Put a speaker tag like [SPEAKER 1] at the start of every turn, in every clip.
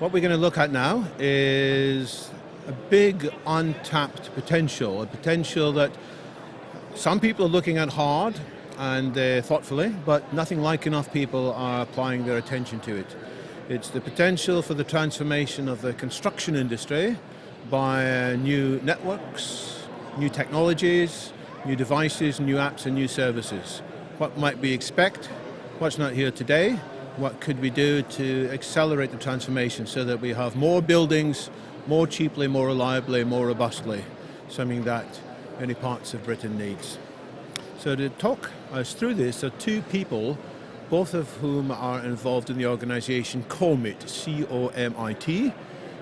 [SPEAKER 1] What we're going to look at now is a big untapped potential, a potential that some people are looking at hard and thoughtfully, but nothing like enough people are applying their attention to it. It's the potential for the transformation of the construction industry by new networks, new technologies, new devices, new apps and new services. What might we expect? What's not here today? What could we do to accelerate the transformation so that we have more buildings, more cheaply, more reliably, more robustly, something that many parts of Britain needs. So to talk us through this are two people, both of whom are involved in the organization COMiT, C-O-M-I-T.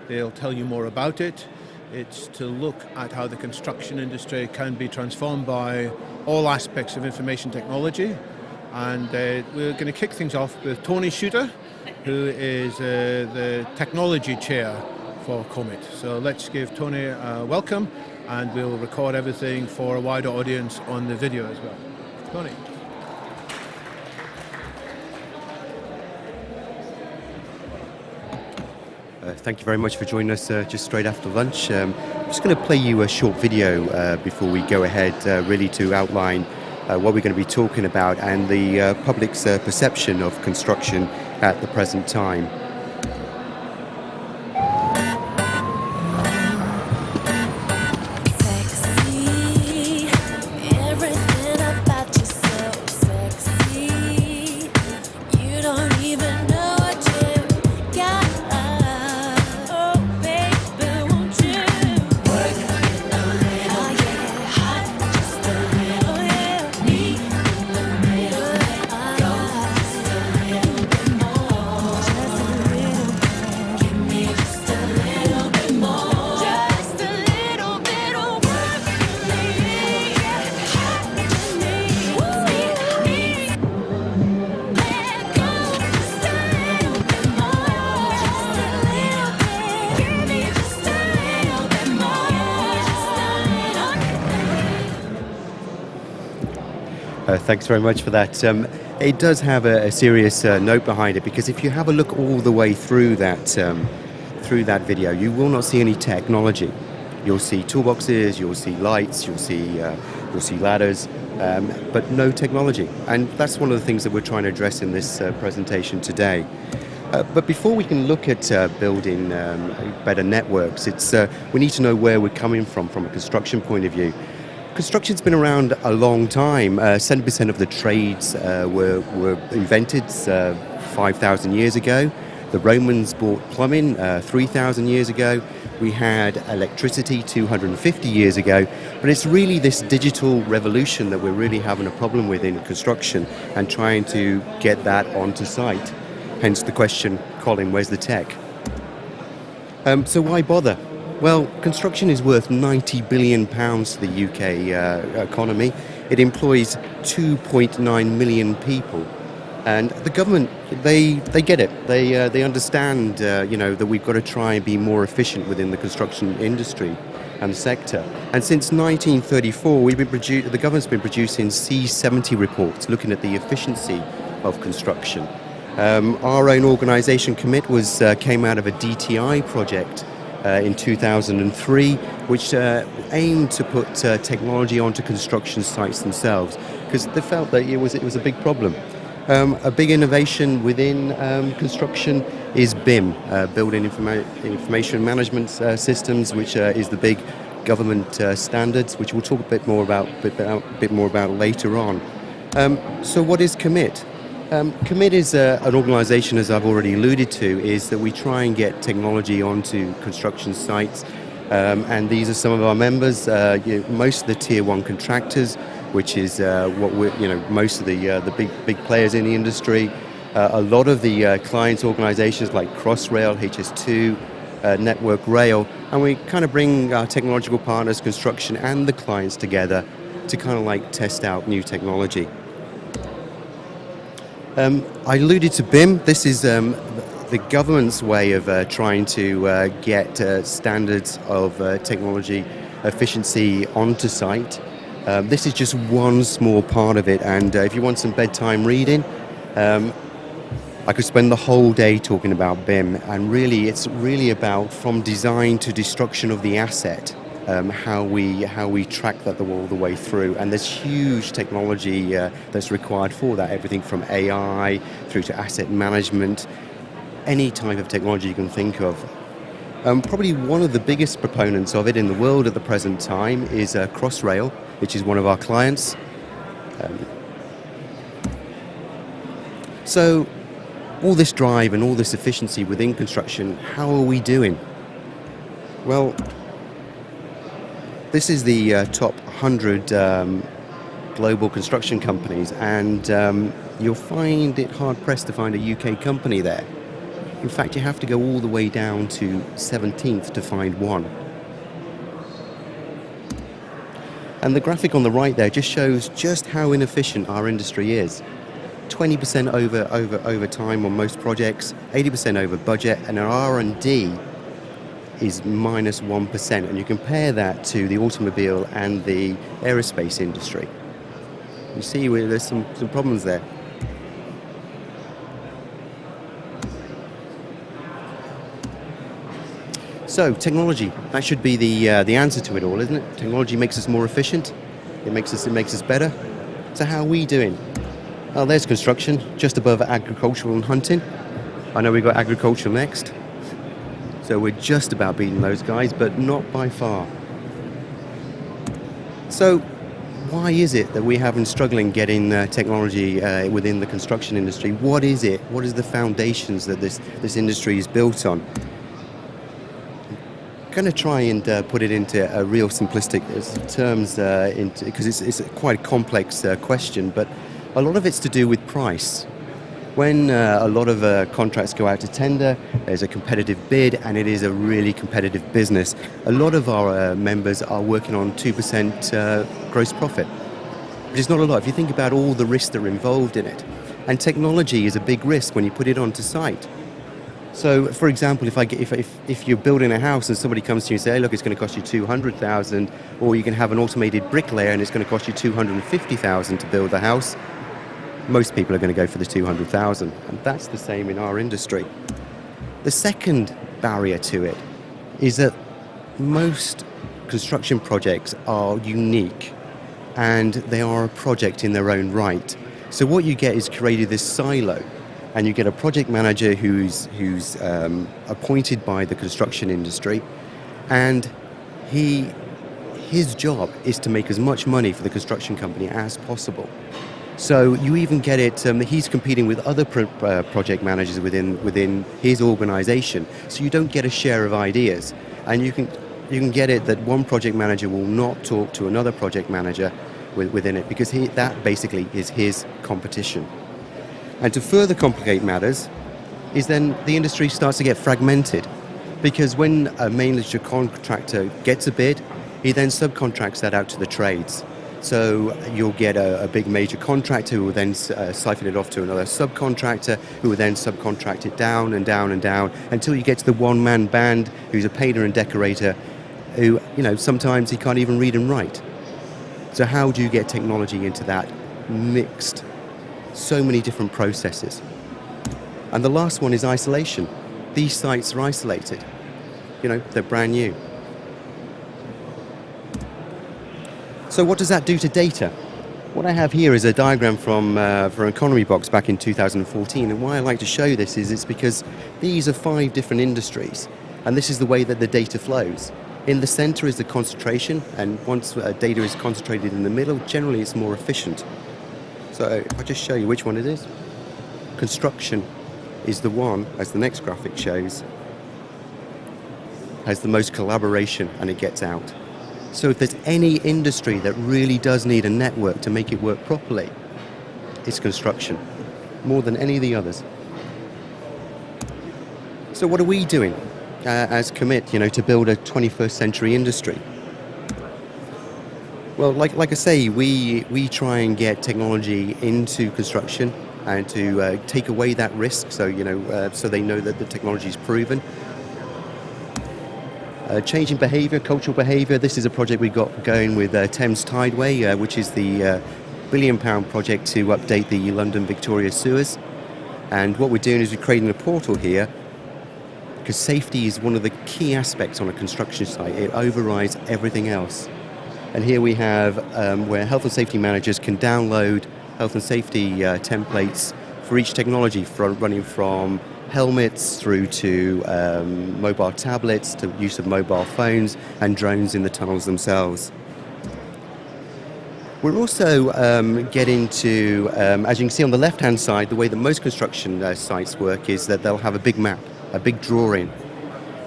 [SPEAKER 1] They'll tell you more about it. It's to look at how the construction industry can be transformed by all aspects of information technology. And we're going to kick things off with Tony Shooter, who is the technology chair for COMiT. So let's give Tony a welcome, and we'll record everything for a wider audience on the video as well. Tony.
[SPEAKER 2] Thank you very much for joining us just straight after lunch. I'm just going to play you a short video before we go ahead, really to outline what we're going to be talking about and the public's perception of construction at the present time. Thanks very much for that. It does have a serious note behind it, because if you have a look all the way through that video, you will not see any technology. You'll see toolboxes, you'll see lights, you'll see ladders, but no technology. And that's one of the things that we're trying to address in this presentation today. But before we can look at building better networks, we need to know where we're coming from a construction point of view. Construction's been around a long time. 70% of the trades were invented 5,000 years ago. The Romans brought plumbing 3,000 years ago. We had electricity 250 years ago. But it's really this digital revolution that we're really having a problem with in construction and trying to get that onto site. Hence the question, Colin, where's the tech? So why bother? Well, construction is worth £90 billion to the UK economy. It employs 2.9 million people. And the government, they get it. They understand, that we've got to try and be more efficient within the construction industry and sector. And since 1934, the government's been producing C70 reports looking at the efficiency of construction. Our own organisation, COMiT, came out of a DTI project in 2003, which aimed to put technology onto construction sites themselves, because they felt that it was a big problem. A big innovation within construction is BIM, Building Information Management Systems, which is the big government standards, which we'll talk a bit more about later on. So what is COMiT? COMiT is an organisation, as I've already alluded to, is that we try and get technology onto construction sites, and these are some of our members. Most of the tier 1 contractors, which is most of the big players in the industry. A lot of the clients' organisations like Crossrail, HS2, Network Rail, and we kind of bring our technological partners, construction, and the clients together to kind of like test out new technology. I alluded to BIM. This is the government's way of trying to get standards of technology efficiency onto site. This is just one small part of it, and if you want some bedtime reading, I could spend the whole day talking about BIM, and really it's really about from design to destruction of the asset, how we track that all the way through. And there's huge technology that's required for that, everything from AI through to asset management, any type of technology you can think of. Probably one of the biggest proponents of it in the world at the present time is Crossrail, which is one of our clients. So all this drive and all this efficiency within construction, how are we doing? Well, this is the top 100 global construction companies, and you'll find it hard-pressed to find a UK company there. In fact, you have to go all the way down to 17th to find one. And the graphic on the right there just shows just how inefficient our industry is. 20% over time on most projects, 80% over budget, and our R&D is minus 1%. And you compare that to the automobile and the aerospace industry. You see there's some problems there. So technology, that should be the answer to it all, isn't it? Technology makes us more efficient. It makes us better. So how are we doing? Oh, there's construction, just above agricultural and hunting. I know we've got agriculture next. So we're just about beating those guys, but not by far. So why is it that we have been struggling getting technology within the construction industry? What is it? What is the foundations that this industry is built on? I'm going to try and put it into a real simplistic terms because it's quite a complex question, but a lot of it's to do with price. When a lot of contracts go out to tender, there's a competitive bid, and it is a really competitive business. A lot of our members are working on 2% gross profit, which is not a lot if you think about all the risks that are involved in it. And technology is a big risk when you put it onto site. So, for example, if you're building a house and somebody comes to you and say, hey, look, it's going to cost you $200,000, or you can have an automated bricklayer and it's going to cost you $250,000 to build the house, most people are going to go for the $200,000, and that's the same in our industry. The second barrier to it is that most construction projects are unique, and they are a project in their own right. So what you get is created this silo, and you get a project manager who's appointed by the construction industry, and his job is to make as much money for the construction company as possible. So you even get it, he's competing with other project managers within his organization, so you don't get a share of ideas. And you can get it that one project manager will not talk to another project manager within it, because that basically is his competition. And to further complicate matters is then the industry starts to get fragmented, because when a major contractor gets a bid, he then subcontracts that out to the trades. So you'll get a big major contractor who will then siphon it off to another subcontractor, who will then subcontract it down and down and down until you get to the one-man band who's a painter and decorator who, sometimes he can't even read and write. So how do you get technology into that mixed? So many different processes. And the last one is isolation. These sites are isolated. They're brand new. So what does that do to data? What I have here is a diagram from Economy Box back in 2014, and why I like to show this is it's because these are 5 different industries, and this is the way that the data flows. In the center is the concentration, and once data is concentrated in the middle, generally it's more efficient. So I'll just show you which one it is. Construction is the one, as the next graphic shows, has the most collaboration, and it gets out. So if there's any industry that really does need a network to make it work properly, it's construction, more than any of the others. So what are we doing as COMiT, to build a 21st century industry? Well, like I say, we try and get technology into construction and to take away that risk, so so they know that the technology is proven. Changing behaviour, cultural behaviour. This is a project we got going with Thames Tideway, which is the £1 billion project to update the London Victoria sewers. And what we're doing is we're creating a portal here, because safety is one of the key aspects on a construction site. It overrides everything else. And here we have where health and safety managers can download health and safety templates for each technology, running from helmets through to mobile tablets, to use of mobile phones and drones in the tunnels themselves. We're also getting to, as you can see on the left-hand side, the way that most construction sites work is that they'll have a big map, a big drawing.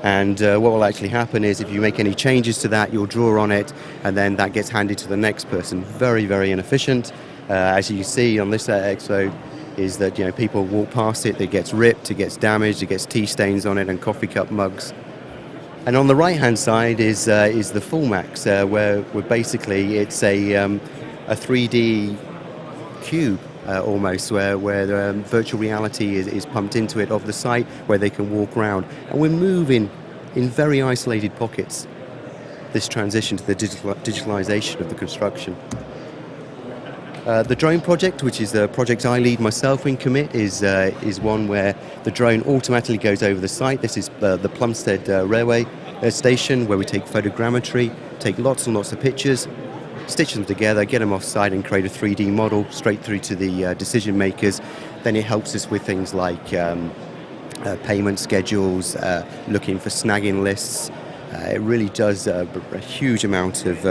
[SPEAKER 2] And what will actually happen is if you make any changes to that, you'll draw on it, and then that gets handed to the next person. Very, very inefficient. As you can see on this expo, is that people walk past it, it gets ripped, it gets damaged, it gets tea stains on it and coffee cup mugs. And on the right-hand side is the full max, where basically it's a 3D cube. Almost, where virtual reality is pumped into it of the site, where they can walk around. And we're moving in very isolated pockets this transition to the digitalization of the construction. The drone project, which is the project I lead myself in COMiT, is one where the drone automatically goes over the site. This is the Plumstead railway station, where we take photogrammetry, take lots and lots of pictures, stitch them together, get them off site and create a 3D model straight through to the decision makers. Then it helps us with things like payment schedules, looking for snagging lists. It really does a huge amount of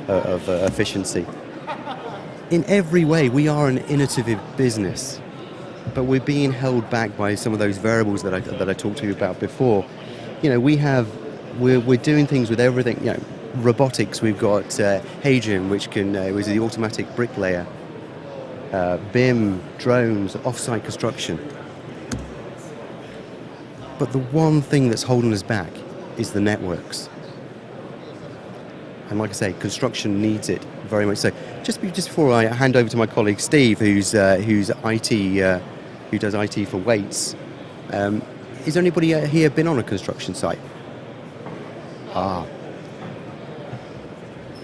[SPEAKER 2] efficiency. In every way, we are an innovative business, but we're being held back by some of those variables that I talked to you about before. We're doing things with everything. Robotics, we've got Hadrian, which is the automatic bricklayer, BIM, drones, off-site construction. But the one thing that's holding us back is the networks. And like I say, construction needs it very much so. Just before I hand over to my colleague Steve, who's IT, who does IT for Wates, is there anybody here been on a construction site?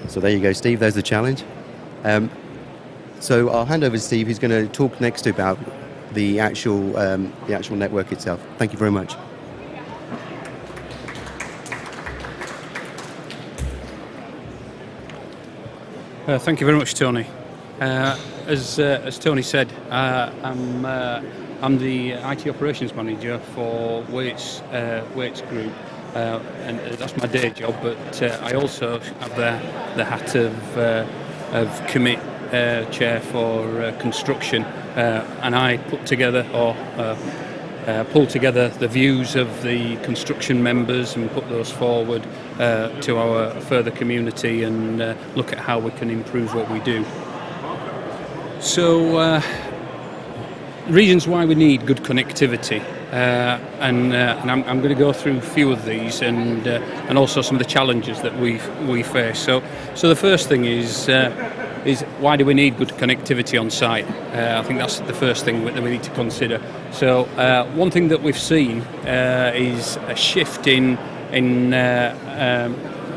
[SPEAKER 2] So there you go, Steve, there's the challenge. So I'll hand over to Steve, who's going to talk next about the actual network itself. Thank you very much.
[SPEAKER 3] Thank you very much, Tony. As Tony said, I'm the IT operations manager for Wates Group. And that's my day job, but I also have the hat of COMiT chair for construction, and I put together pull together the views of the construction members and put those forward to our further community and look at how we can improve what we do. So reasons why we need good connectivity. And I'm going to go through a few of these and also some of the challenges that we face. So the first thing is why do we need good connectivity on site? I think that's the first thing that we need to consider. So one thing that we've seen is a shift in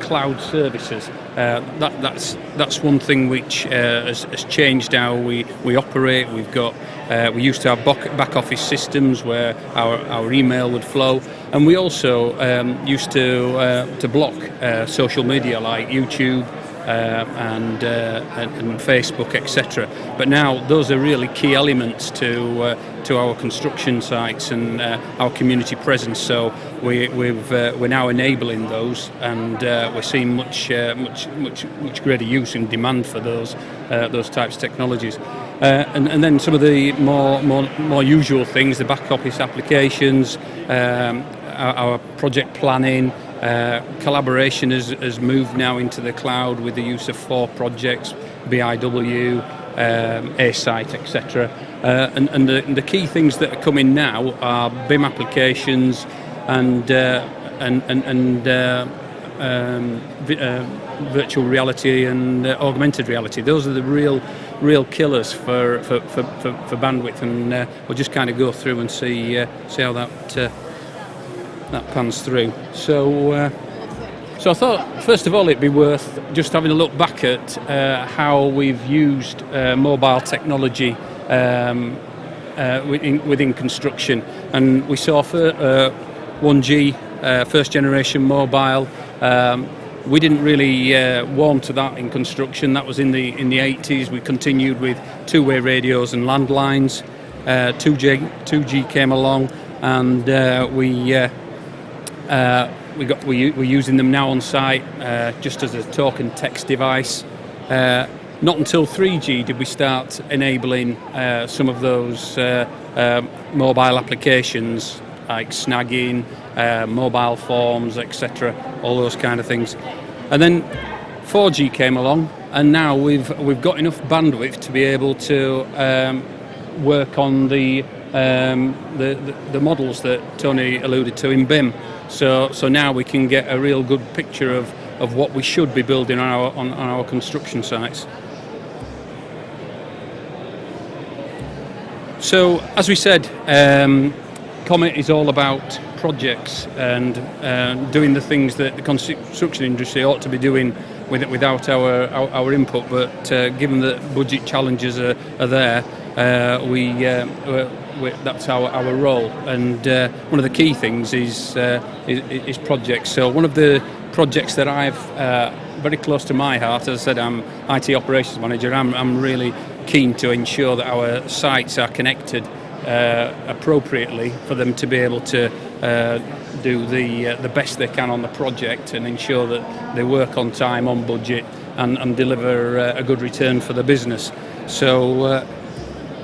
[SPEAKER 3] cloud services. That's one thing which has changed how we operate. We used to have back office systems where our email would flow, and we also used to block social media like YouTube and Facebook, etc. But now those are really key elements to our construction sites and our community presence. So we're now enabling those, and we're seeing much greater use and demand for those types of technologies. And then some of the more usual things, the back office applications, our project planning. Collaboration has moved now into the cloud with the use of 4 projects, BIW, A-Site, etc. And the key things that are coming now are BIM applications and virtual reality and augmented reality. Those are the real killers for bandwidth, and we'll just kind of go through and see how that pans through. So I thought, first of all, it'd be worth just having a look back at how we've used mobile technology within construction, and we saw 1G, first generation mobile. We didn't really warm to that in construction. That was in the 80s. We continued with two-way radios and landlines. 2G came along, and we're using them now on site just as a talk and text device. Not until 3G did we start enabling some of those mobile applications like snagging, mobile forms, etc., all those kind of things. And then 4G came along, and now we've got enough bandwidth to be able to work on the models that Tony alluded to in BIM. So now we can get a real good picture of what we should be building on our construction sites. So, as we said, COMiT is all about projects and doing the things that the construction industry ought to be doing without our input. But given that budget challenges are there, that's our role. And one of the key things is projects. So one of the projects that I've very close to my heart, as I said, I'm IT operations manager. I'm really keen to ensure that our sites are connected appropriately for them to be able to do the best they can on the project and ensure that they work on time, on budget, and deliver a good return for the business. So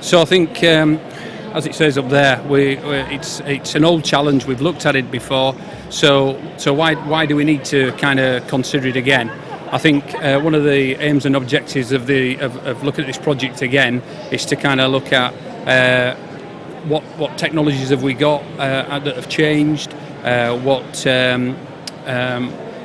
[SPEAKER 3] I think, as it says up there, it's an old challenge. We've looked at it before. So why do we need to kind of consider it again? I think one of the aims and objectives of looking at this project again is to kind of look at what technologies have we got that have changed.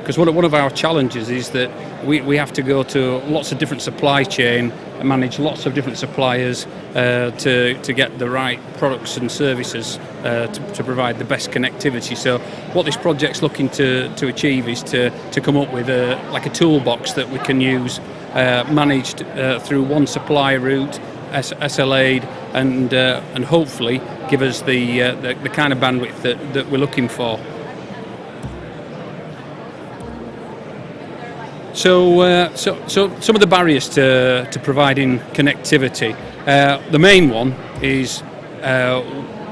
[SPEAKER 3] Because one of our challenges is that we have to go to lots of different supply chain and manage lots of different suppliers to get the right products and services to provide the best connectivity. So what this project's looking to achieve is to come up with a toolbox that we can use managed through one supply route, SLA'd, and hopefully give us the kind of bandwidth that we're looking for. So some of the barriers to providing connectivity. The main one is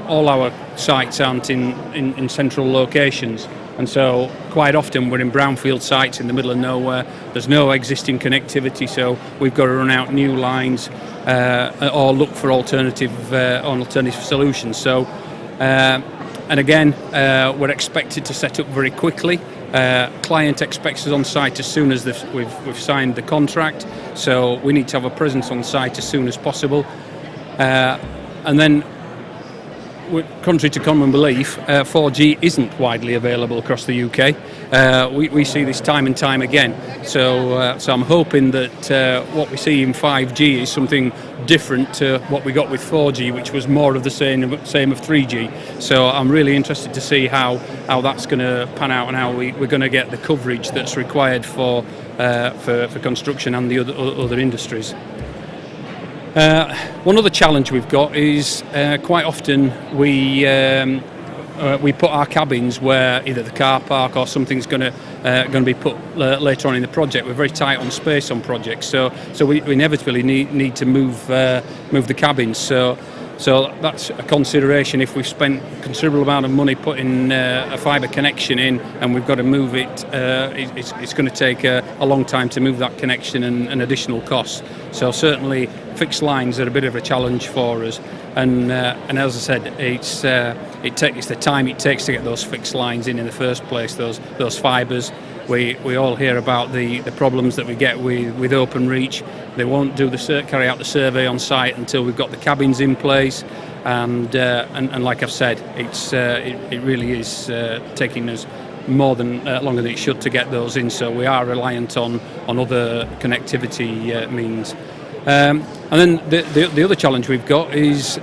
[SPEAKER 3] all our sites aren't in central locations, and so quite often we're in brownfield sites in the middle of nowhere. There's no existing connectivity, so we've got to run out new lines or look for alternative solutions. So and again, we're expected to set up very quickly. Client expects us on site as soon as we've signed the contract, so we need to have a presence on site as soon as possible. And then, contrary to common belief, 4G isn't widely available across the UK. We see this time and time again. So I'm hoping that what we see in 5G is something different to what we got with 4G, which was more of the same of 3G. So I'm really interested to see how that's going to pan out and how we're going to get the coverage that's required for construction and the other industries. One other challenge we've got is quite often we put our cabins where either the car park or something's going to be put later on in the project. We're very tight on space on projects, so we inevitably need to move the cabins. So that's a consideration. If we've spent a considerable amount of money putting a fibre connection in and we've got to move it, it's going to take a long time to move that connection and additional costs. So certainly fixed lines are a bit of a challenge for us. And as I said, it's the time it takes to get those fixed lines in the first place, those fibres. We all hear about the problems that we get with OpenReach. They won't carry out the survey on site until we've got the cabins in place, and like I've said, it really is taking us more than longer than it should to get those in. So we are reliant on other connectivity means. And then the other challenge we've got is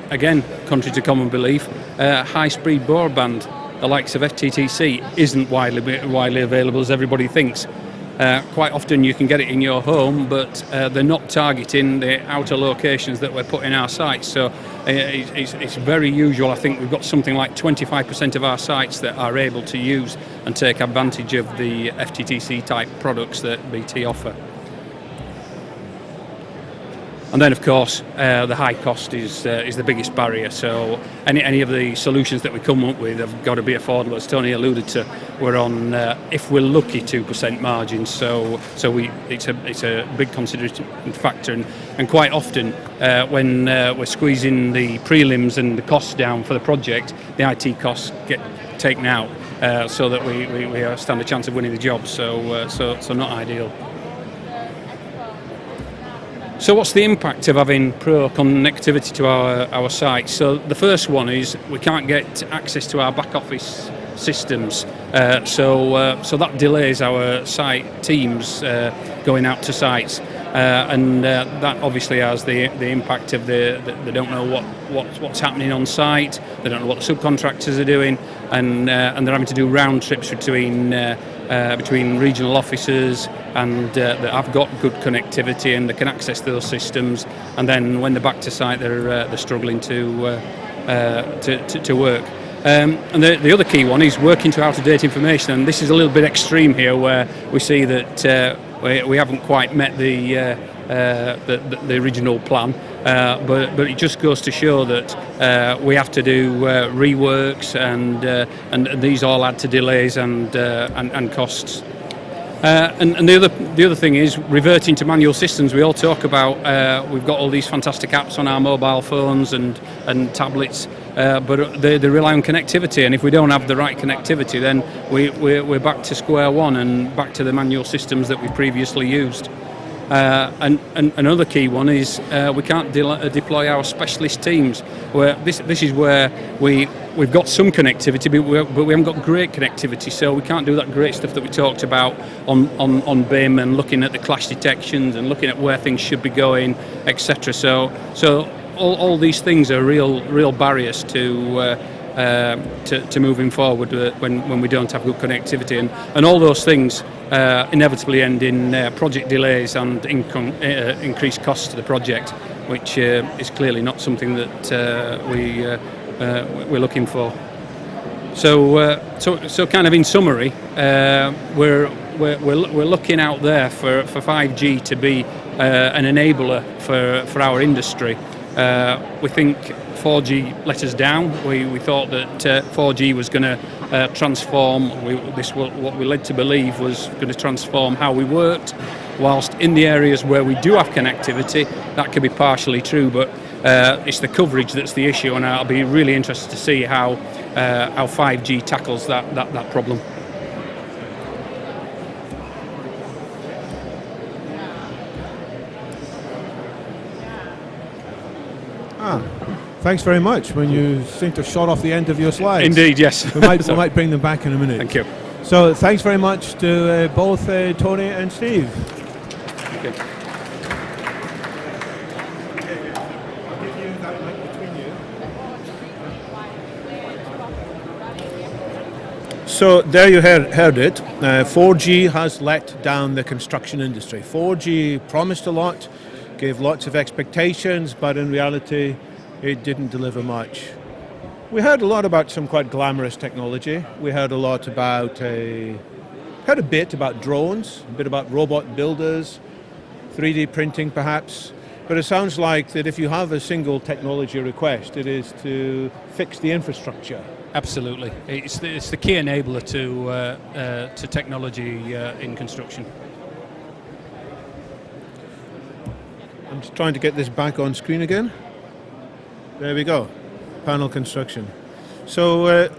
[SPEAKER 3] again, contrary to common belief, high-speed broadband. The likes of FTTC isn't widely available as everybody thinks. quite often you can get it in your home, but they're not targeting the outer locations that we're putting our sites. So it's very usual. I think we've got something like 25% of our sites that are able to use and take advantage of the FTTC type products that BT offer. And then, of course, the high cost is the biggest barrier. So any of the solutions that we come up with have got to be affordable. As Tony alluded to, we're on, if we're lucky, 2% margins. So it's a big consideration factor. And quite often, when we're squeezing the prelims and the costs down for the project, the IT costs get taken out so that we stand a chance of winning the job. So not ideal. So what's the impact of having pro connectivity to our sites? So the first one is we can't get access to our back office systems, so that delays our site teams going out to sites, and that obviously has the impact of they don't know what's happening on site, they don't know what the subcontractors are doing, and they're having to do round trips between regional offices and that have got good connectivity and they can access those systems, and then when they're back to site they're struggling to work. And the other key one is working to out-of-date information, and this is a little bit extreme here where we see that we haven't quite met the original plan, but it just goes to show that we have to do reworks, and these all add to delays and costs. And the other thing is reverting to manual systems. We all talk about we've got all these fantastic apps on our mobile phones and tablets, but they rely on connectivity, and if we don't have the right connectivity, then we're back to square one and back to the manual systems that we've previously used. And another key one is we can't deploy our specialist teams. Where this is where we've got some connectivity, but we haven't got great connectivity, so we can't do that great stuff that we talked about on BIM and looking at the clash detections and looking at where things should be going, etc. So all these things are real barriers to moving forward when we don't have good connectivity, and all those things inevitably end in project delays and increased costs to the project, which is clearly not something that we're looking for. So kind of in summary, we're looking out there for 5G to be an enabler for our industry. We think 4G let us down. We thought that 4G was going to transform. What we led to believe was going to transform how we worked. Whilst in the areas where we do have connectivity, that could be partially true, but it's the coverage that's the issue, and I'll be really interested to see how 5G tackles that problem.
[SPEAKER 1] Thanks very much. When you seem to have shot off the end of your slides.
[SPEAKER 3] Indeed, yes.
[SPEAKER 1] We might bring them back in a minute.
[SPEAKER 3] Thank you.
[SPEAKER 1] So thanks very much to both Tony and Steve.
[SPEAKER 3] Okay.
[SPEAKER 1] I'll give you that mic between you. So there you heard it. 4G has let down the construction industry. 4G promised a lot, gave lots of expectations, but in reality it didn't deliver much. We heard a lot about some quite glamorous technology. We heard a lot about a bit about drones, a bit about robot builders, 3D printing perhaps, but it sounds like that if you have a single technology request, it is to fix the infrastructure.
[SPEAKER 3] Absolutely, it's the key enabler to technology in construction.
[SPEAKER 1] I'm just trying to get this back on screen again. There we go, panel construction. So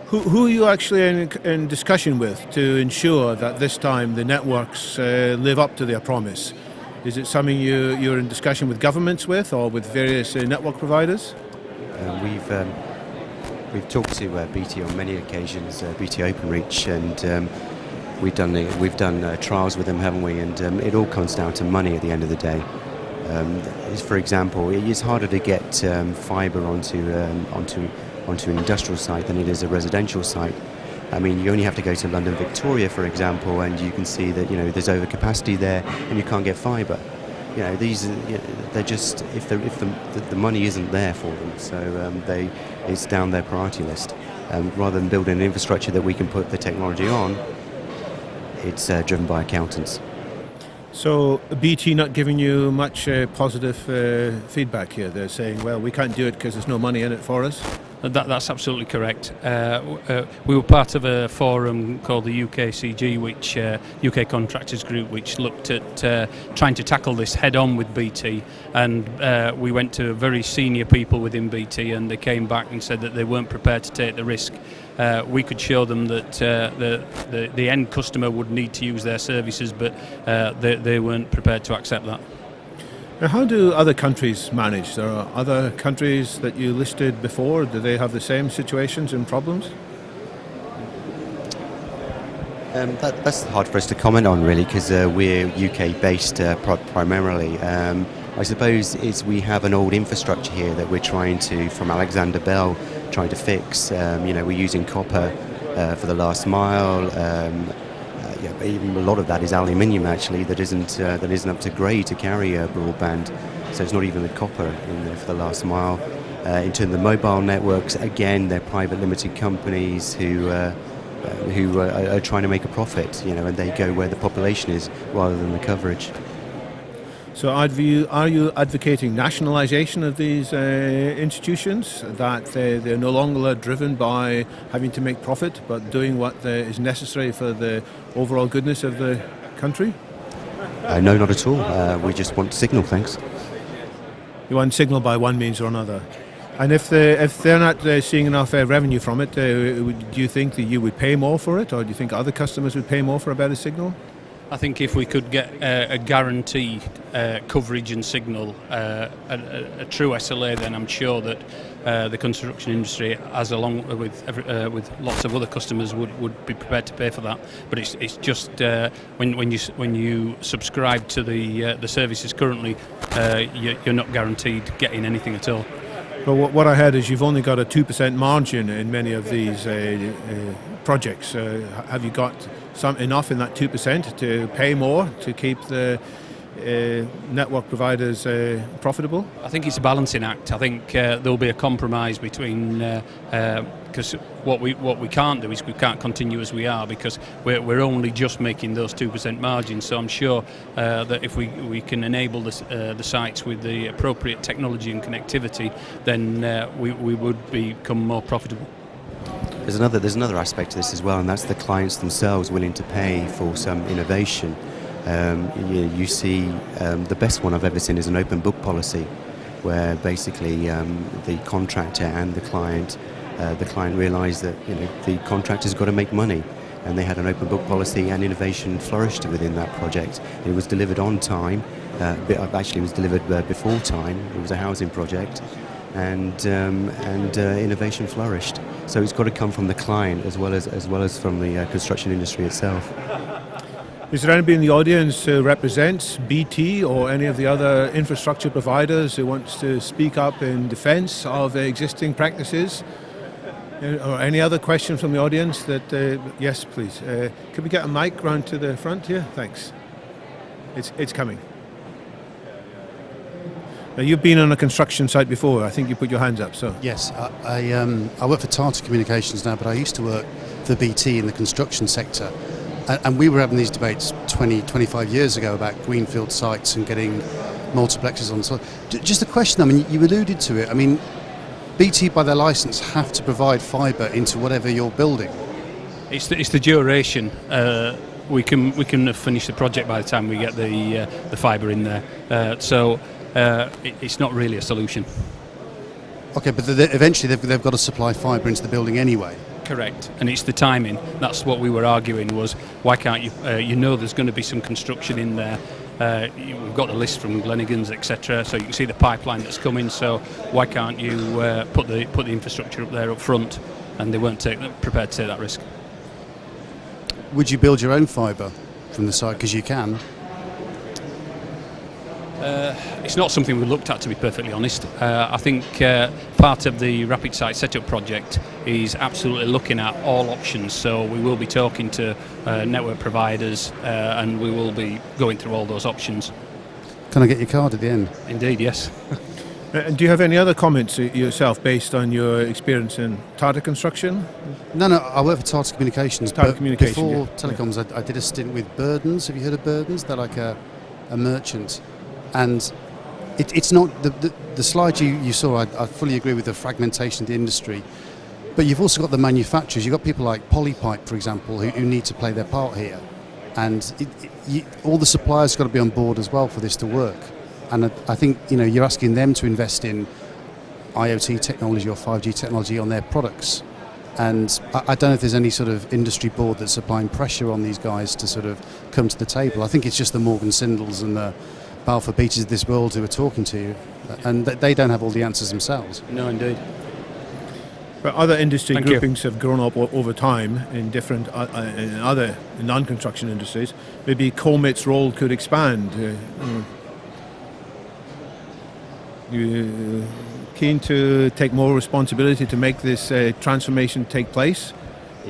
[SPEAKER 1] who are you actually in discussion with to ensure that this time the networks live up to their promise? Is it something you're in discussion with governments with, or with various network providers?
[SPEAKER 2] We've talked to BT on many occasions, BT OpenReach, and we've done trials with them, haven't we? And it all comes down to money at the end of the day. For example, it is harder to get fibre onto an industrial site than it is a residential site, I mean, you only have to go to London Victoria, for example, and you can see that, there's overcapacity there and you can't get fibre. These they're just, if the money isn't there for them, so it's down their priority list. Rather than building an infrastructure that we can put the technology on, it's driven by accountants.
[SPEAKER 1] So BT not giving you much positive feedback here? They're saying, well, we can't do it because there's no money in it for us?
[SPEAKER 3] That's absolutely correct. We were part of a forum called the UKCG, which UK Contractors Group, which looked at trying to tackle this head-on with BT, and we went to very senior people within BT, and they came back and said that they weren't prepared to take the risk. We could show them that the end customer would need to use their services, but they weren't prepared to accept that.
[SPEAKER 1] Now, how do other countries manage? There are other countries that you listed before. Do they have the same situations and problems?
[SPEAKER 2] That's hard for us to comment on, really, because we're UK-based primarily. I suppose we have an old infrastructure here that we're trying to, from Alexander Bell, trying to fix. We're using copper for the last mile. But even a lot of that is aluminium, actually, that isn't up to grade to carry a broadband. So it's not even the copper in there for the last mile. In terms of the mobile networks, again, they're private limited companies who are trying to make a profit, and they go where the population is rather than the coverage.
[SPEAKER 1] So are you advocating nationalisation of these institutions, that they're no longer driven by having to make profit, but doing what is necessary for the overall goodness of the country?
[SPEAKER 2] No, not at all. We just want signal, thanks.
[SPEAKER 1] You want signal by one means or another. And if they're not seeing enough revenue from it, do you think that you would pay more for it, or do you think other customers would pay more for a better signal?
[SPEAKER 3] I think if we could get a guaranteed coverage and signal, a true SLA, then I'm sure that the construction industry, as along with lots of other customers, would be prepared to pay for that. But it's just when you subscribe to the services currently, you're not guaranteed getting anything at all.
[SPEAKER 1] But what I heard is you've only got a 2% margin in many of these projects. Have you got enough in that 2% to pay more to keep the network providers profitable?
[SPEAKER 3] I think it's a balancing act. I think there'll be a compromise between because what we can't do is we can't continue as we are, because we're only just making those 2% margins. So I'm sure that if we can enable the sites with the appropriate technology and connectivity, then we would become more profitable.
[SPEAKER 2] There's another aspect to this as well, and that's the clients themselves willing to pay for some innovation. You see, the best one I've ever seen is an open book policy, where basically the contractor and the client realised that the contractor's got to make money, and they had an open book policy, and innovation flourished within that project. It was delivered on time. Actually, it was delivered before time. It was a housing project. And innovation flourished. So it's got to come from the client as well as from the construction industry itself.
[SPEAKER 1] Is there anybody in the audience who represents BT or any of the other infrastructure providers who wants to speak up in defence of existing practices? Or any other questions from the audience? Yes, please. Could we get a mic round to the front here? Thanks. It's coming. Now, you've been on a construction site before. I think you put your hands up. So
[SPEAKER 4] yes, I work for Tata Communications now, but I used to work for BT in the construction sector, and we were having these debates 25 years ago about greenfield sites and getting multiplexes on the site. Just a question. I mean, you alluded to it. I mean, BT by their license have to provide fibre into whatever you're building.
[SPEAKER 3] It's the duration. We can finish the project by the time we get the fibre in there. So. It's not really a solution.
[SPEAKER 4] Okay, but eventually they've got to supply fibre into the building anyway.
[SPEAKER 3] Correct, and it's the timing. That's what we were arguing, was why can't you, there's going to be some construction in there. We've got the list from Glenigan's, etc., so you can see the pipeline that's coming, so why can't you put the infrastructure up there up front? And they weren't prepared to take that risk.
[SPEAKER 4] Would you build your own fibre from the site? Because you can.
[SPEAKER 3] It's not something we looked at, to be perfectly honest. I think part of the Rapid Site Setup project is absolutely looking at all options. So we will be talking to network providers and we will be going through all those options.
[SPEAKER 4] Can I get your card at the end?
[SPEAKER 3] Indeed, yes.
[SPEAKER 1] And do you have any other comments yourself based on your experience in Tata construction?
[SPEAKER 4] No, I work for Tata Communications.
[SPEAKER 1] Tata
[SPEAKER 4] but
[SPEAKER 1] Communication,
[SPEAKER 4] before
[SPEAKER 1] yeah.
[SPEAKER 4] telecoms, I did a stint with Burdens. Have you heard of Burdens? They're like a merchant. And it's not the slide you saw. I fully agree with the fragmentation of the industry, but you've also got the manufacturers. You've got people like Polypipe, for example, who need to play their part here, and all the suppliers have got to be on board as well for this to work. And I think you're asking them to invest in IoT technology or 5G technology on their products. And I don't know if there's any sort of industry board that's applying pressure on these guys to sort of come to the table. I think it's just the Morgan Sindels and the Balfour Beaches of this world who are talking to you, and they don't have all the answers themselves.
[SPEAKER 3] No, indeed.
[SPEAKER 1] But other industry
[SPEAKER 3] Thank
[SPEAKER 1] groupings have grown up over time in different in other non-construction industries. Maybe COMiT's role could expand. You keen to take more responsibility to make this transformation take place,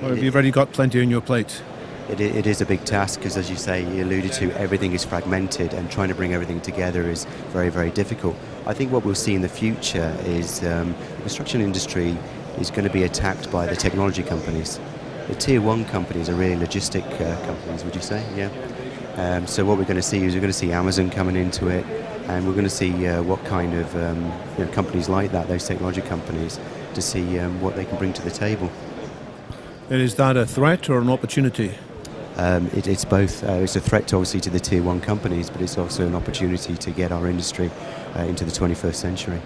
[SPEAKER 1] or have you already got plenty on your plate?
[SPEAKER 2] It is a big task because, as you say, you alluded to, everything is fragmented and trying to bring everything together is very, very difficult. I think what we'll see in the future is the construction industry is going to be attacked by the technology companies. The tier one companies are really logistic companies, would you say? Yeah. So what we're going to see is we're going to see Amazon coming into it, and we're going to see what kind of companies like that, those technology companies, to see what they can bring to the table.
[SPEAKER 1] And is that a threat or an opportunity?
[SPEAKER 2] It's both. It's a threat, obviously, to the tier one companies, but it's also an opportunity to get our industry into the 21st century.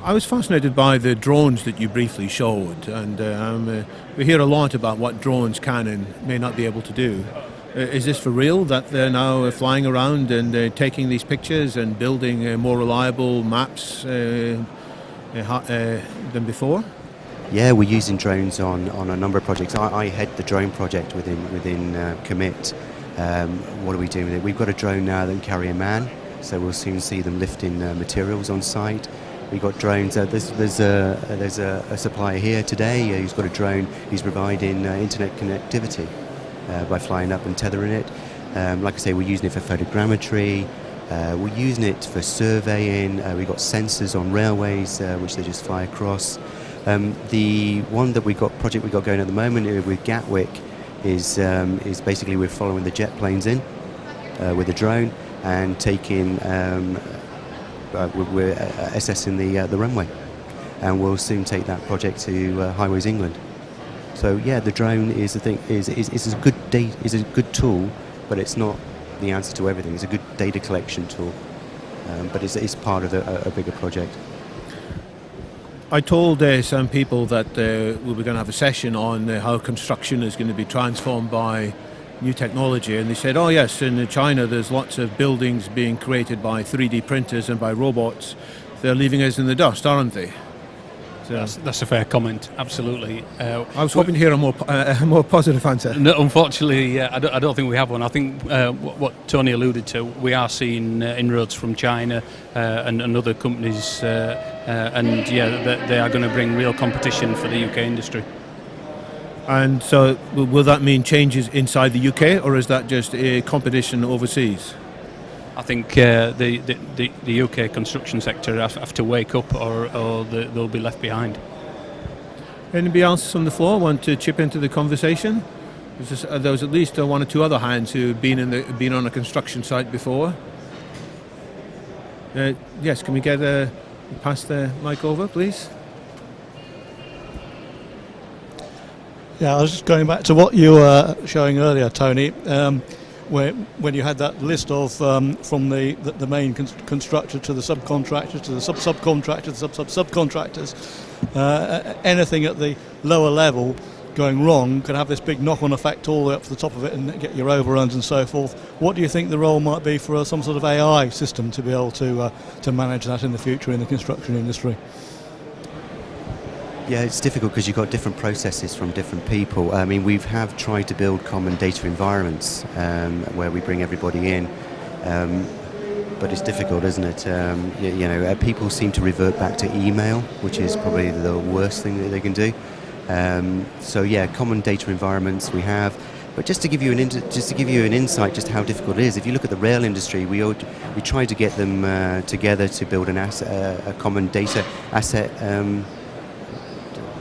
[SPEAKER 1] I was fascinated by the drones that you briefly showed, and we hear a lot about what drones can and may not be able to do. Is this for real, that they're now flying around and taking these pictures and building more reliable maps than before?
[SPEAKER 2] Yeah, we're using drones on a number of projects. I head the drone project within COMiT. What are we doing with it? We've got a drone now that can carry a man, so we'll soon see them lifting materials on site. We've got drones. There's a supplier here today who's got a drone. He's providing internet connectivity by flying up and tethering it. Like I say, we're using it for photogrammetry. We're using it for surveying. We've got sensors on railways which they just fly across. The one that project we got going at the moment with Gatwick is basically we're following the jet planes in with a drone and taking we're assessing the runway, and we'll soon take that project to Highways England. So yeah, the drone is a good tool, but it's not the answer to everything. It's a good data collection tool, but it's part of a bigger project.
[SPEAKER 1] I told some people that we were going to have a session on how construction is going to be transformed by new technology, and they said, oh yes, in China there's lots of buildings being created by 3D printers and by robots. They're leaving us in the dust, aren't they? So
[SPEAKER 3] That's a fair comment, absolutely.
[SPEAKER 1] I was hoping to hear a more positive answer.
[SPEAKER 3] No, unfortunately, I don't think we have one. I think what Tony alluded to, we are seeing inroads from China and other companies, and yeah, they are going to bring real competition for the UK industry.
[SPEAKER 1] And so will that mean changes inside the UK, or is that just a competition overseas?
[SPEAKER 3] I think the UK construction sector have to wake up, or they'll be left behind.
[SPEAKER 1] Anybody else on the floor want to chip into the conversation? There was at least one or two other hands who've been on a construction site before. Yes, can we pass the mic over, please?
[SPEAKER 5] Yeah, I was just going back to what you were showing earlier, Tony, when you had that list of from the main constructor to the subcontractor to the subcontractor to the subcontractors. Anything at the lower level going wrong can have this big knock-on effect all the way up to the top of it and get your overruns and so forth. What do you think the role might be for some sort of AI system to be able to manage that in the future in the construction industry?
[SPEAKER 2] Yeah, it's difficult because you've got different processes from different people. I mean, tried to build common data environments where we bring everybody in. But it's difficult, isn't it? People seem to revert back to email, which is probably the worst thing that they can do. Common data environments we have. But just to give you an insight, just how difficult it is. If you look at the rail industry, we try to get them together to build a common data asset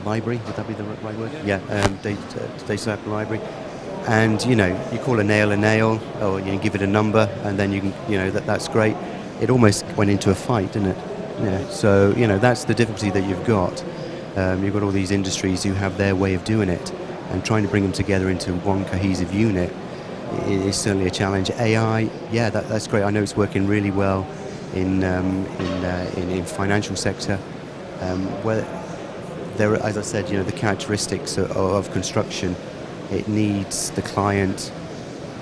[SPEAKER 2] library. Would that be the right word? Yeah, data library. And you call a nail, or give it a number, and then you can, that's great. It almost went into a fight, didn't it? Yeah. So that's the difficulty that you've got. You've got all these industries who have their way of doing it, and trying to bring them together into one cohesive unit is certainly a challenge. AI, yeah, that's great. I know it's working really well in financial sector, where there are, as I said, the characteristics of construction. It needs the client,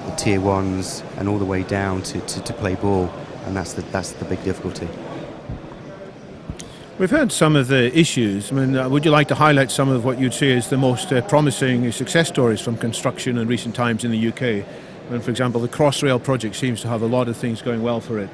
[SPEAKER 2] the tier ones, and all the way down to play ball, and that's the big difficulty.
[SPEAKER 1] We've heard some of the issues. I mean, would you like to highlight some of what you'd say is the most promising success stories from construction in recent times in the UK? When, for example, the Crossrail project seems to have a lot of things going well for it.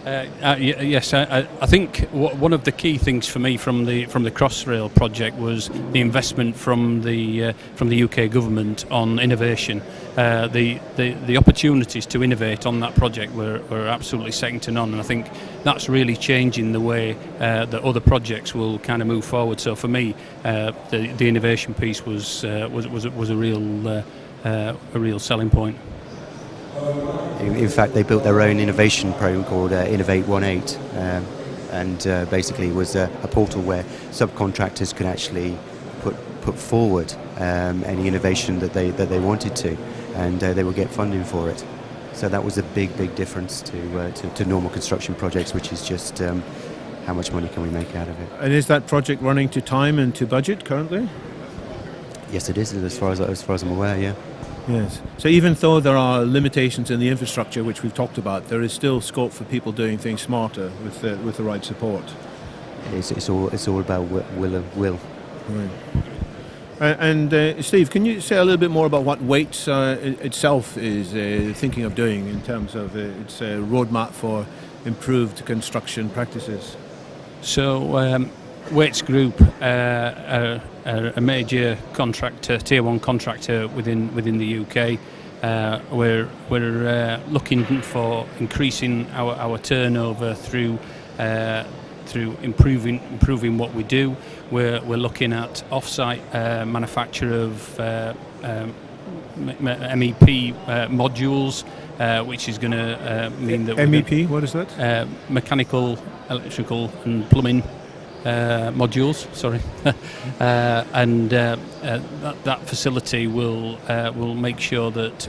[SPEAKER 3] Yes, I think one of the key things for me from the Crossrail project was the investment from the UK government on innovation. The opportunities to innovate on that project were absolutely second to none, and I think that's really changing the way that other projects will kind of move forward. So for me, the innovation piece was a real selling point.
[SPEAKER 2] In fact, they built their own innovation program called Innovate 18, and basically it was a portal where subcontractors could actually put forward any innovation that they wanted to, and they would get funding for it. So that was a big difference to normal construction projects, which is just how much money can we make out of it.
[SPEAKER 1] And is that project running to time and to budget currently?
[SPEAKER 2] Yes, it is, as far as I'm aware. Yeah.
[SPEAKER 1] Yes. So even though there are limitations in the infrastructure, which we've talked about, there is still scope for people doing things smarter with the right support.
[SPEAKER 2] It's all about will.
[SPEAKER 1] Right. And Steve, can you say a little bit more about what Wates itself is thinking of doing in terms of its roadmap for improved construction practices?
[SPEAKER 3] So Wates Group are a major contractor, tier one contractor within the UK. We're looking for increasing our turnover through improving what we do. We're looking at off-site manufacture of MEP modules, which is going to mean that
[SPEAKER 1] MEP, what is that?
[SPEAKER 3] Mechanical, electrical, and plumbing modules. Sorry, and that facility will make sure that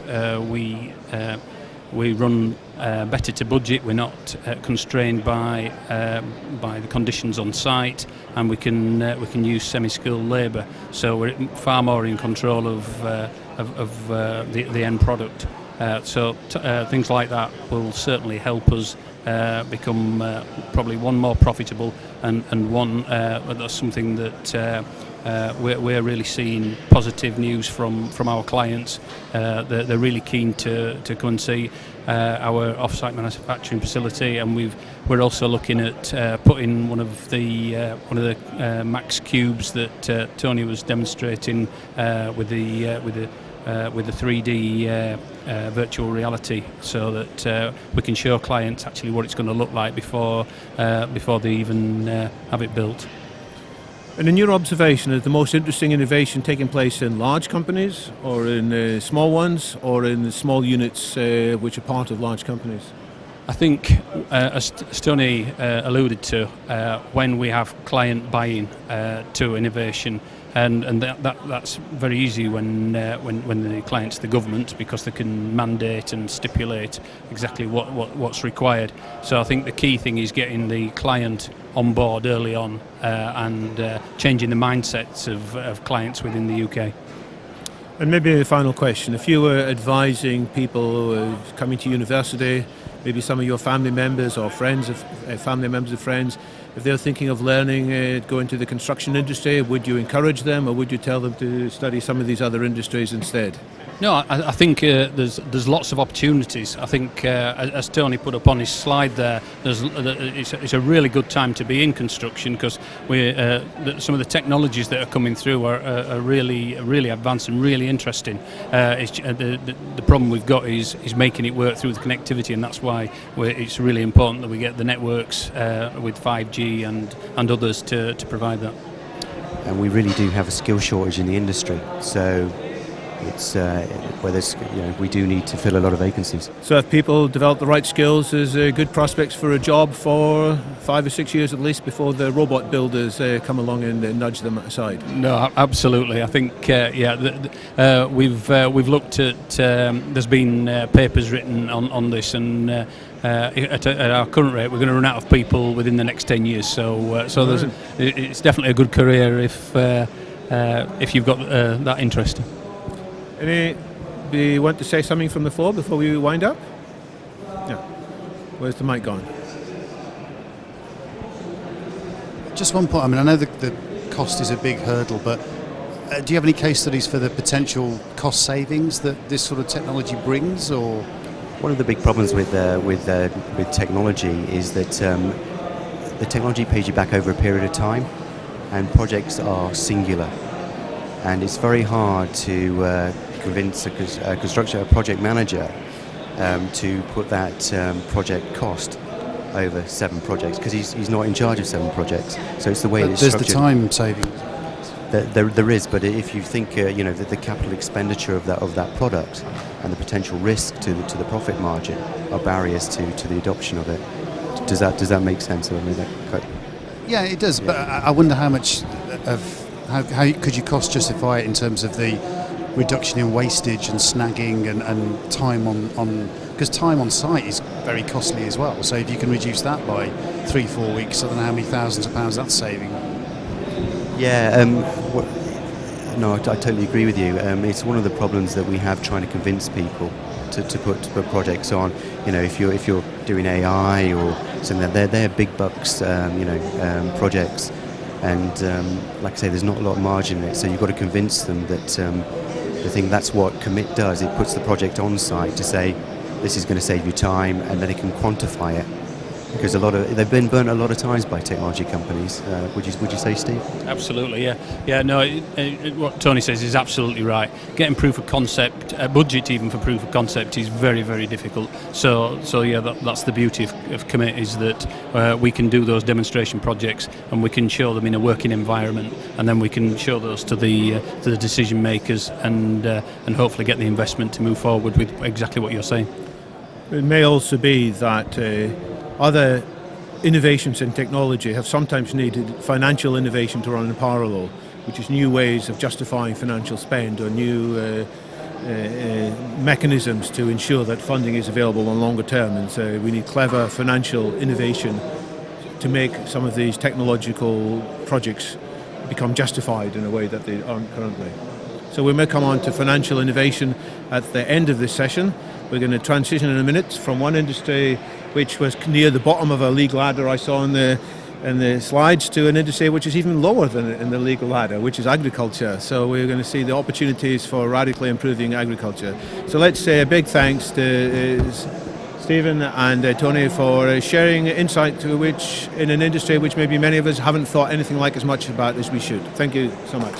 [SPEAKER 3] we run better to budget. We're not constrained by the conditions on site, and we can use semi-skilled labour. So we're far more in control of the end product. So things like that will certainly help us become probably one more profitable, and one that's something that we're really seeing positive news from our clients. They're really keen to come and see our off-site manufacturing facility, and we're also looking at putting one of the Max cubes that Tony was demonstrating with the 3D virtual reality, so that we can show clients actually what it's going to look like before they even have it built.
[SPEAKER 1] And in your observation, is the most interesting innovation taking place in large companies, or in small ones, or in the small units which are part of large companies?
[SPEAKER 3] I think, as Tony alluded to, when we have client buy-in to innovation, and that's very easy when the client's the government, because they can mandate and stipulate exactly what's required. So I think the key thing is getting the client on board early on, and changing the mindsets of clients within the UK.
[SPEAKER 1] And maybe a final question. If you were advising people coming to university, maybe some of your family members or friends of family members of friends, if they're thinking of learning, go into the construction industry, would you encourage them, or would you tell them to study some of these other industries instead?
[SPEAKER 3] No, I think there's lots of opportunities. I think, as Tony put up on his slide there, it's a really good time to be in construction because some of the technologies that are coming through are really advanced and really interesting. The problem we've got is making it work through the connectivity, and that's why it's really important that we get the networks with 5G and others to provide that.
[SPEAKER 2] And we really do have a skill shortage in the industry, so it's we do need to fill a lot of vacancies.
[SPEAKER 1] So if people develop the right skills, there's good prospects for a job for 5 or 6 years at least before the robot builders come along and nudge them aside.
[SPEAKER 3] No, absolutely. I think we've looked at. There's been papers written on this, and at our current rate, we're going to run out of people within the next 10 years. So it's definitely a good career if you've got that interest. Do you want to say something from the floor before we wind up? Yeah. Where's the mic gone?
[SPEAKER 4] Just one point. I mean, I know the cost is a big hurdle, but do you have any case studies for the potential cost savings that this sort of technology brings? Or
[SPEAKER 2] one of the big problems with technology is that the technology pays you back over a period of time, and projects are singular, and it's very hard to convince a project manager to put that project cost over 7 projects, because he's not in charge of 7 projects. So it's the way it's structured.
[SPEAKER 4] There's the time saving.
[SPEAKER 2] There is, but if you think that the capital expenditure of that product and the potential risk to the profit margin are barriers to the adoption of it. Does that make sense?
[SPEAKER 4] Yeah, it does. Yeah. But I wonder how much how could you cost justify it in terms of the reduction in wastage and snagging and time on because time on site is very costly as well. So if you can reduce that by 3-4 weeks, I don't know how many thousands of pounds that's saving.
[SPEAKER 2] Yeah, no, I totally agree with you. It's one of the problems that we have trying to convince people to put projects on. If you're doing AI or something, they're big bucks, projects, and like I say, there's not a lot of margin in it. So you've got to convince them that the thing that's what COMiT does. It puts the project on site to say this is going to save you time, and then it can quantify it. Because they've been burnt a lot of times by technology companies. Would you say, Steve?
[SPEAKER 3] Absolutely, yeah. No, what Tony says is absolutely right. Getting proof of concept, budget even for proof of concept, is very, very difficult. So yeah, that's the beauty of COMiT, is that we can do those demonstration projects and we can show them in a working environment, and then we can show those to the decision makers and hopefully get the investment to move forward with exactly what you're saying.
[SPEAKER 1] It may also be that other innovations in technology have sometimes needed financial innovation to run in parallel, which is new ways of justifying financial spend or new mechanisms to ensure that funding is available on longer term. And so we need clever financial innovation to make some of these technological projects become justified in a way that they aren't currently. So we may come on to financial innovation at the end of this session. We're going to transition in a minute from one industry which was near the bottom of a league ladder I saw in the slides to an industry which is even lower than in the legal ladder, which is agriculture. So we're going to see the opportunities for radically improving agriculture. So let's say a big thanks to Stephen and Tony for sharing insight to which in an industry which maybe many of us haven't thought anything like as much about as we should. Thank you so much.